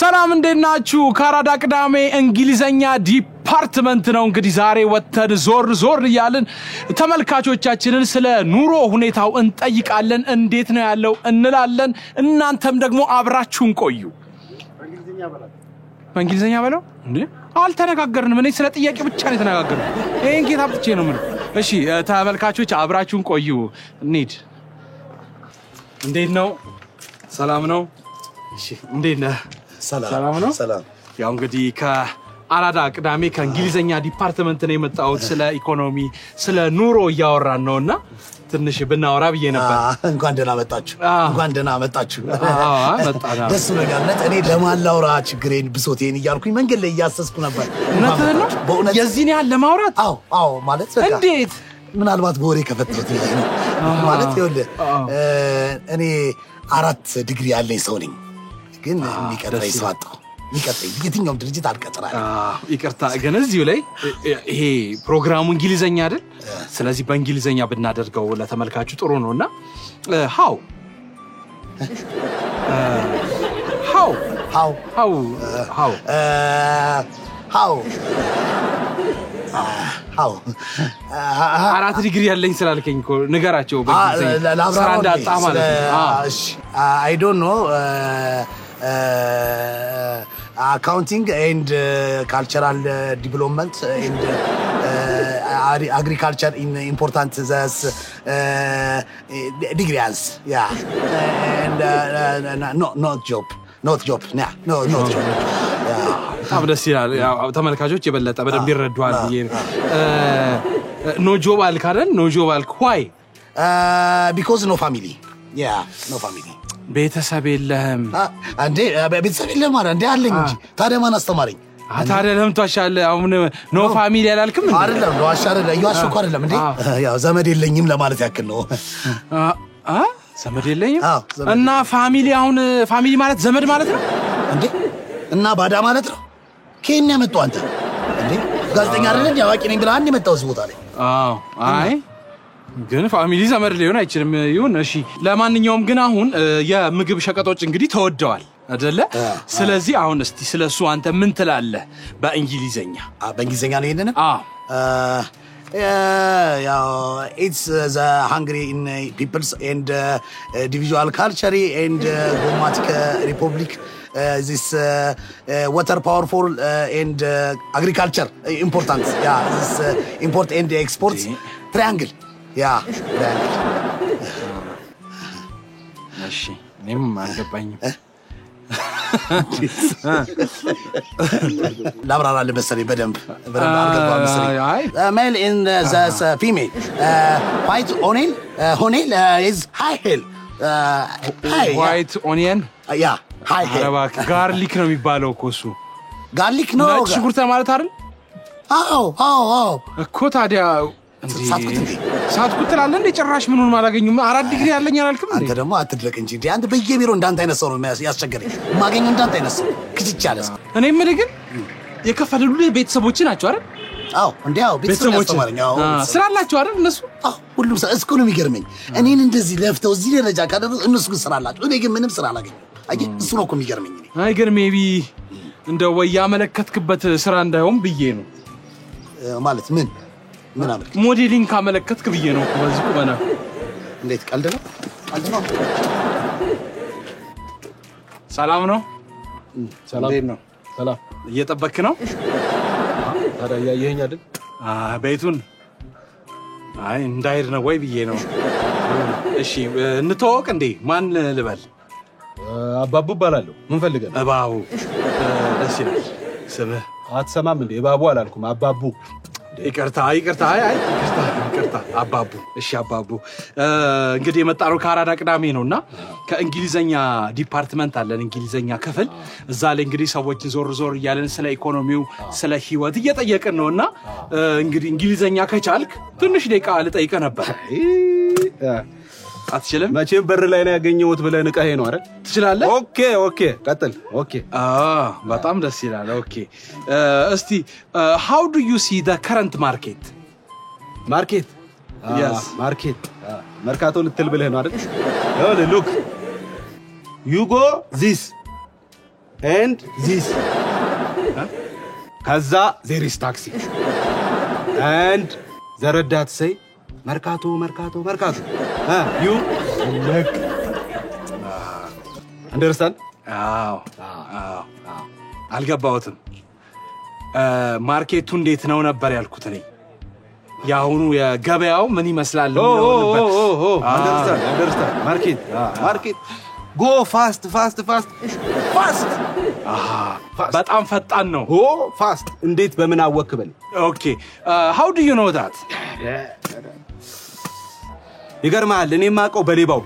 ሰላም እንደናችሁ ካራዳ ቅዳሜ እንግሊዘኛ ዲፓርትመንት ነው እንግዲህ ዛሬ ወተን ዞር ይያልን ተመልካቾቻችንን ስለ ኑሮ ሁኔታው እንጠይቃለን እንዴት ነው ያለው እንላለን እናንተም ደግሞ አብራችሁን ቆዩ በእንግሊዘኛ በለው እንዴ አልተነጋገርንም እኔ ስለ ጥያቄ ብቻ ነው ተነጋገርኩ ይሄን ጌታ ብቻ ነው ምን እሺ ተመልካቾች አብራችሁን ቆዩ እንሂድ እንዴት ነው ሰላም ነው እሺ እንዴት ነህ ሰላም ነው ሰላም ያው እንግዲህ ከአራዳ ቅዳሜ ከእንግሊዘኛ ዲፓርትመንት ነው የመጣው ስለ ኢኮኖሚ ስለ ኑሮ ያወራን ነውና ትንሽ ብናወራ ብዬ ነበር እንኳን ደህና መጣችሁ መጣና ደስ ብሎኛል እኔ ለማላውራ ችግሬን ብሶቴን ይያልኩኝ መንገድ ላይ ያሰስኩ ነበር በእውነት የዚህን ያህል ለማውራት አዎ ማለት በቃ እንዴት ምናልባት በወሬ ከፈተት ማለት ይኸውልህ እኔ 4 ዲግሪ ያለኝ ሰው ነኝ ግን የሚቀጥረኝ ሰው አጣሁ የሚቀጥረኝ የትኛውም ድርጅት አልቀጥራለሁ ይቅርታ ግን እዚሁ ላይ ይሄ ፕሮግራሙ እንግሊዘኛ አይደል ስለዚህ በእንግሊዘኛ ብናደርገው ለተመልካቹ ጥሩ ነውና how አራት ዲግሪ ያለኝ ስላልከኝ እኮ ንገራቸው በእንግሊዘኛ ስራ እንዳጣ ማለት ነው እሺ I don't know accounting and cultural development and agriculture in important this degrees and not job no job ታብደስ ይላል ያው ተመልካቾች የበለጠ በደንብ ይረዱዋል ብዬ no job አልካረን no job አልክ why because no family no family ቤተሰብ የለህም አንዴ ቤተሰብ የለም ማለት እንዴ አለኝ እንጂ ታዲያ ማን አስተማረኝ ታዲያ ለምን ተዋሻለህ አሁን ኖ ፋሚሊ ያላልክም እንዴ አይደለም ነው አሻረለ ያሽኩ አይደለም እንዴ ያው ዘመድ የለኝም ለማለት ያክል ነው ዘመድ የለኝም እና ፋሚሊ አሁን ፋሚሊ ማለት ዘመድ ማለት ነው እንዴ እና ባዳ ማለት ነው ከኛ መጣው አንተ እንዴ ጋዜጠኛ አይደል ያዋቂ ነኝ ብለህ አንዴ መጣው እዚህ ቦታ ላይ አይ ግን ፋሚሊ ዘመድ ሊሆን አይችልም ይሁን እሺ ለማንኛውም ግን አሁን የምግብ ሸቀጦች እንግዲህ ተወደዋል አይደለ ስለዚህ አሁን እስቲ ስለሱ አንተ ምን ትላለህ በእንግሊዘኛ በእንግሊዘኛ ነው ይሄንን it's the hungry in peoples and individual culture and democratic republic this water powerful and agriculture important this import and export triangle እሺ እኔም አልገባኝም ላብራራ ለመሰለኝ በደንብ አልገባ መሰለኝ male in the female white onion is high heel white onion high heel garlic ነው የሚባለው እኮ እሱ garlic ነው ሽንኩርት ማለት አይደል አዎ እኮ ታዲያ ሳትኩት ትላለህ እንደ ጭራሽ ምኑን ማላገኙም 4 ዲግሪ ያለኝ አላልክም እንዴ አንተ ደግሞ አትድረቅ እንጂ እንዴ አንተ በየቢሮ እንዳንተ አይነት ሰው ነው ያስቸገረኝ ማገኘው እንዳንተ አይነት ሰው ክችቻለስ እኔ ምን ግን የከፈሉሉ ቤተሰቦች ናቸው አይደል አዎ እንዴ አዎ ቤተሰቦች ስራላችሁ አይደል እነሱ ሁሉም ሰው እስኮ ነው የሚገርመኝ እኔን እንደዚህ ለፍተው እዚህ ደረጃ ካደረሱ እነሱ ግን ስራላችሁ እኔ ግን ምንም ስራ አላገኘም አይ እሱ ነው እኮ የሚገርመኝ እኔ አይ ግን ሜቢ እንደው ያመለከትክበት ስራ እንዳይሆን ብዬ ነው ማለት ምን አመልክ ሞዴሊንግ ካመለከትክ ብዬ ነው በዚህ ቁመና እንዴት ቀልድ ነው ሰላም ነው ሰላም እየጠበክ ነው ታዲያ ያየኸኝ አይደል ቤቱን አይ እንዳይር ነው ወይ ብዬ ነው እሺ እንተዋወቅ እንዴ ማን ልበል አባቡ ባላለው ምን ፈልገህ አባቡ ደስ ይላል ስምህ አትሰማም እንዴ ባቡ አላልኩም አባቡ ይቅርታ አባቡ እሺ አባቡ እንግዲህ የመጣነው ከአራዳ ቅዳሜ ነውና ከእንግሊዘኛ ዲፓርትመንት አለን እንግሊዘኛ ክፍል እዛ ላይ እንግዲህ ሰዎችን ዞር እያለን ስለ ኢኮኖሚው ስለ ህይወት እየጠየቅን ነውና እንግዲህ እንግሊዘኛ ከቻልክ ትንሽ ደቂቃ ልጠይቅህ ነበር አትችልም መቼም በር ላይ ነው ያገኘሁት ብለህ ንቀህ ነው አይደል ትችላለህ ኦኬ ቀጥል በጣም ደስ ይላል ኦኬ እስቲ how do you see the current market yes market መርካቶ ልትል ብለህ ነው አይደል? ይኸውልህ look you go this and this ከዛ there is taxi and the ረዳት say መርካቶ you look understand? አዎ አልገባሁትም። ማርኬቱ እንዴት ነው ነበር ያልኩት እኔ። ያሁኑ የገበያው ምን ይመስላል ነው ነበር። understand market go fast በጣም ፈጣን ነው። fast እንዴት በምን አወክበል? ኦኬ how do you know that? ይገርማል እኔ ማቀው በሌባው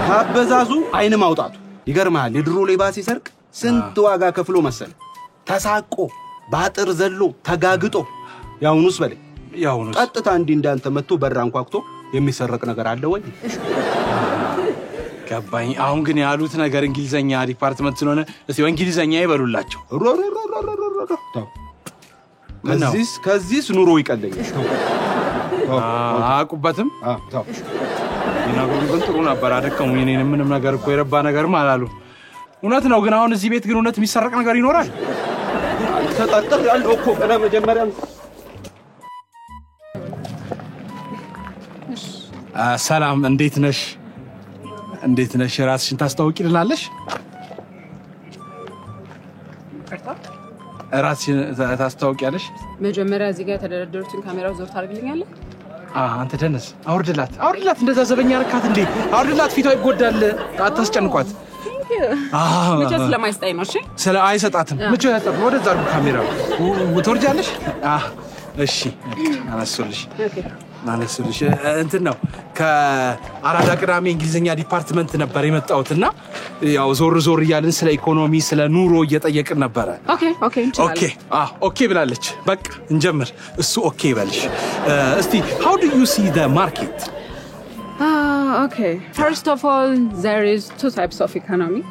ካበዛዙ አይን ማውጣቱ ይገርማል። የድሮ ሌባ ሲሰርቅ ስንት ዋጋ ከፍሎ መሰለ ተሳቆ ባጥር ዘሎ ተጋግጦ ያውኑስ በለ ያውኑስ ቀጥታ እንዳንተ መጥቶ በራን ቋቅቶ የሚሰረቅ ነገር አለ ወይ? ገባኝ። አሁን ግን ያሉት ነገር እንግሊዘኛ ዲፓርትመንት ስለሆነ እስቲ እንግሊዘኛ ይበሉላቸው። ከዚህስ ኑሮ ይቀለኛል። አቁበትም ይናገሩ ጥሩ ነበር። አደከሙኝ። እኔን ምንም ነገር እኮ የረባ ነገርም አላሉ። እውነት ነው። ግን አሁን እዚህ ቤት ግን እውነት የሚሰረቅ ነገር ይኖራል? ተጣጣ ያለው እኮ ቀና መጀመሪያ ሰላም እንዴት ነሽ? ራስሽን ታስተዋውቂልናለሽ? ራስሽን ታስተዋውቂያለሽ? መጀመሪያ እዚህ ጋር ተደረደሩትን ካሜራው ዞር ታርግልኛለህ? አንተ ደነስ አውርድላት እንደዛ ዘበኛ ረካት እንዴ አውርድላት። ፊቷ ይጎዳል። አታስጨንቋት። መቼ ስለማይስጣይ ነው? እሺ ስለ አይሰጣትም። መቼ ያጣጥ ወደዛ አርጉ ካሜራው ወተርጃለሽ? እሺ አነሱልሽ እንትን ነው ከአራዳ ቅዳሜ እንግሊዘኛ ዲፓርትመንት ነበር የመጣሁትና ያው ዞር እያልን ስለ ኢኮኖሚ ስለ ኑሮ እየጠየቅን ነበር። ኦኬ ብላለች። በቃ እንጀምር። እሱ ኦኬ ይበልሽ እስቲ how do you see the market? Okay. First of all, there is two types of economy.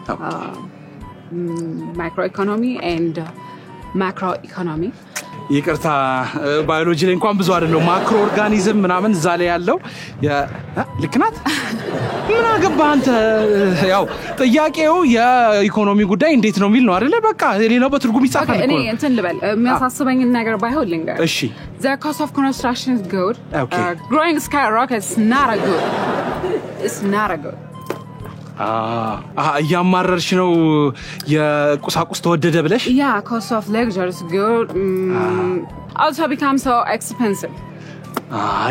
Microeconomy and macroeconomy. ይቅርታ ባዮሎጂ ላይ እንኳን ብዙ አይደለም። ማክሮ ኦርጋኒዝም ምናምን እዛ ላይ ያለው ልክናት ምን አገባህ አንተ? ያው ጥያቄው የኢኮኖሚ ጉዳይ እንዴት ነው የሚል ነው አይደለ? በቃ ሌላው በትርጉም ይጻፋል እኮ። እኔ እንትን ልበል የሚያሳስበኝ ነገር ባይሆን ልንገር። እሺ The cost of construction is good. Growing skyrockets not a good. It's not a good. እያማረርሽ ነው የቁሳቁስ ተወደደ ብለሽ? Yeah, cost of luxury is good. Also becomes so expensive.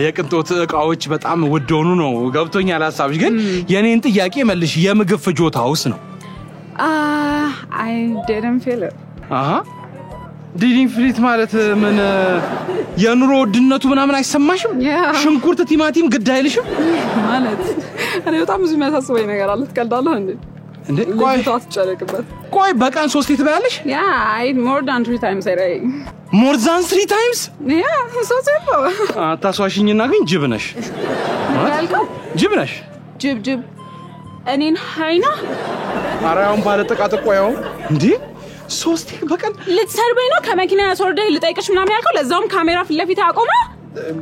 የቅንጦት እቃዎች በጣም ውድ ሆኑ ነው። ገብቶኛል ሐሳብሽ። ግን የኔን ጥያቄ መልሽ። የምግብ ፍጆታውስ ነው? I didn't feel it. ዲዲንግ ፍሊት ማለት ምን? የኑሮ ውድነቱ ምናምን አይሰማሽም? ሽንኩርት ቲማቲም ግድ አይልሽም ማለት? እኔ በጣም ብዙ የሚያሳስበኝ ነገር አለ። ትቀልዳለህ እንዴ? ቆይ ታስጨረቅበት። ቆይ በቀን 3 ትበያለሽ? Yeah, I eat more than 3 times a day. More than 3 times? Yeah, so simple. ታስዋሽኝና ግን ጅብ ነሽ። ጅብ ነሽ? ጅብ እኔን ሃይና አራውን ባለ ተቃጥቆ ያው እንዴ 3 በቀን ልትሰርበኝ ነው? ከመኪና ያስወርደኝ ልጠይቅሽ ምናምን ያልከው ለዛውም ካሜራ ፊት ለፊት አቆመ።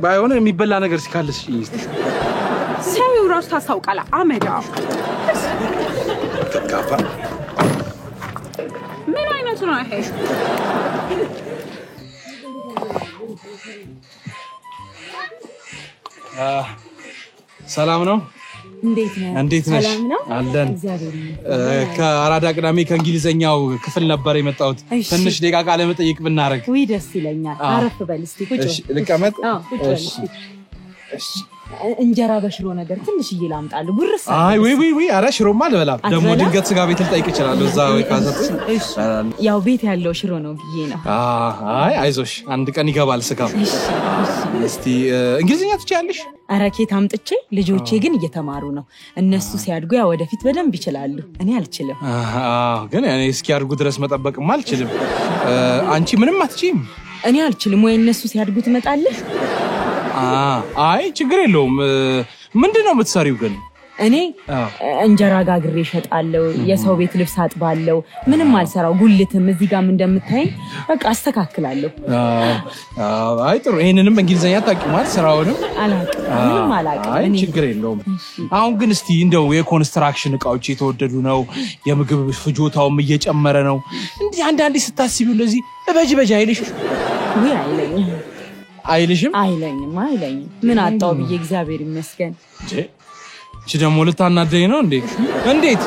ባይሆን የሚበላ ነገር ሲካልሽ ሰው ራስ ታስታውቃለህ። አመዳ ተካፋ ምን አይነት ነው ይሄ? ሰላም ነው? እንዴት ነሽ? አለን። ከአራዳ ቅዳሜ ከእንግሊዘኛው ክፍል ነበር የመጣሁት። ትንሽ ደቂቃ ቃለ መጠይቅ ብናረግ ወይ ደስ ይለኛል። አረፍ በል እስቲ ቁጭ። እሺ ልቀመጥ? እሺ እንጀራ በሽሮ ነገር ትንሽ ይላምጣል ጉርስ። አይ ወይ አረ ሽሮማ አልበላም። ደሞ ድንገት ስጋ ቤት ልጠይቅ ይችላል እዛ ወይ ካሰጥ። እሺ ያው ቤት ያለው ሽሮ ነው ብዬ ነው። አይ አይዞሽ አንድ ቀን ይገባል ስጋው። እስቲ እንግሊዘኛ ትችያለሽ? አረ ኬት አምጥቼ ልጆቼ ግን እየተማሩ ነው። እነሱ ሲያድጉ ያው ወደፊት በደንብ ይችላሉ። እኔ አልችልም። ግን እኔ እስኪያድጉ ድረስ መጠበቅም አልችልም። አንቺ ምንም አትችይም? እኔ አልችልም። ወይ እነሱ ሲያድጉ ትመጣለህ? አይ ችግር የለውም። ምንድነው የምትሰሪው ግን? እኔ እንጀራ ጋግሬ እሸጣለሁ የሰው ቤት ልብስ አጥባለሁ ምንም አልሰራው ጉልትም እዚህ ጋርም እንደምታየኝ በቃ አስተካክላለሁ አይ ጥሩ ይሄንንም እንግሊዘኛ ታውቂዋል ስራውንም ምንም አላውቅም አይ ችግር የለውም አሁን ግን እስቲ እንደው የኮንስትራክሽን እቃዎች የተወደዱ ነው የምግብ ፍጆታውም እየጨመረ ነው እንዴ አንዳንዴ ስታስቢው እንደዚህ በጅ አይልሽ ወይ አይለኝም አይለኝም ምን አጣው ብዬ እግዚአብሔር ይመስገን እቺ ደግሞ ልታናደኝ ነው እንዴ እንዴት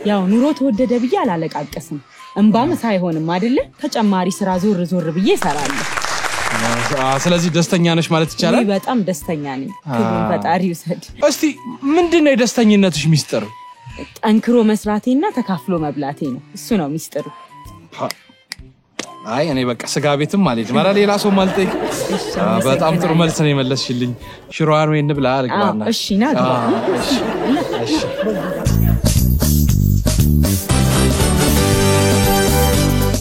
ያው ኑሮ ተወደደ ብዬ አላለቃቀስም እንባም ሳይሆንም አይደለ ተጨማሪ ስራ ዞር ብዬ እሰራለሁ ስለዚህ ደስተኛ ነሽ ማለት ይቻላል በጣም ደስተኛ ነኝ ክብሩን ፈጣሪ ይውሰድ እስቲ ምንድነው የደስተኝነትሽ ሚስጥር ጠንክሮ መስራቴና ተካፍሎ መብላቴ ነው እሱ ነው ሚስጥሩ አይ እኔ በቃ ስጋ ቤትም ማለት ማራ ሌላ ሰው ማልጠይቅ በጣም ጥሩ መልስ ነው የመለስሽልኝ ሽሮ አርሜ እንብላ አልግባና እሺ ና ግባ እሺ